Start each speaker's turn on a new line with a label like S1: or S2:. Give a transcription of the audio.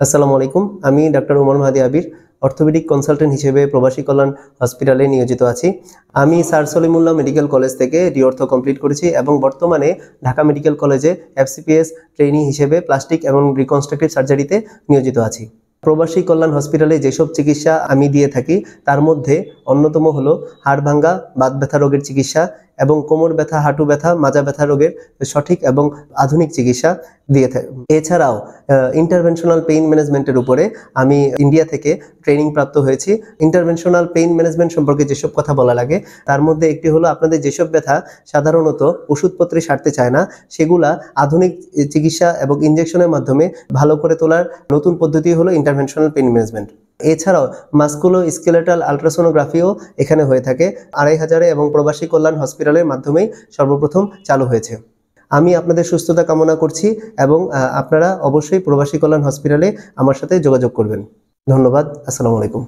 S1: আসসালামু আলাইকুম। আমি ডাক্তার ওমর মাহাদি আবির, অর্থোপেডিক কনসালটেন্ট হিসেবে প্রবাসী কল্যাণ হসপিটালে নিয়োজিত আছি। আমি স্যার সলিমুল্লাহ মেডিকেল কলেজ থেকে ডি-অর্থো কমপ্লিট করেছি এবং বর্তমানে ঢাকা মেডিকেল কলেজে এফসিপিএস ট্রেইনি হিসেবে প্লাস্টিক এবং রিকনস্ট্রাকটিভ সার্জারিতে নিয়োজিত আছি। প্রবাসী কল্যাণ হসপিটালে যেসব চিকিৎসা আমি দিয়ে থাকি তার মধ্যে অন্যতম হলো হাড় ভাঙ্গা, বাত ব্যথা রোগের চিকিৎসা এবং কোমর ব্যথা, হাঁটু ব্যথা, মাজা ব্যথা রোগের সঠিক এবং আধুনিক চিকিৎসা দিয়ে থাকি। এছাড়াও ইন্টারভেনশনাল পেইন ম্যানেজমেন্টের উপরে আমি ইন্ডিয়া থেকে ট্রেনিং প্রাপ্ত হয়েছি। ইন্টারভেনশনাল পেইন ম্যানেজমেন্ট সম্পর্কে যেসব কথা বলা লাগে তার মধ্যে একটি হলো আপনাদের যেসব ব্যথা সাধারণত ওষুধপত্রে সারতে চায় না, সেগুলা আধুনিক চিকিৎসা এবং ইনজেকশনের মাধ্যমে ভালো করে তোলার নতুন পদ্ধতি হলো ইন্টারভেনশনাল পেইন ম্যানেজমেন্ট। এছাড়াও মাস্কুলো স্কেলেটাল আল্ট্রাসোনোগ্রাফিও এখানে হয়ে থাকে 2500 এবং প্রবাসী কল্যাণ হসপিটালের মাধ্যমেই সর্বপ্রথম চালু হয়েছে। আমি আপনাদের সুস্থতা কামনা করছি এবং আপনারা অবশ্যই প্রবাসী কল্যাণ হসপিটালে আমার সাথে যোগাযোগ করবেন। ধন্যবাদ। আসসালামু আলাইকুম।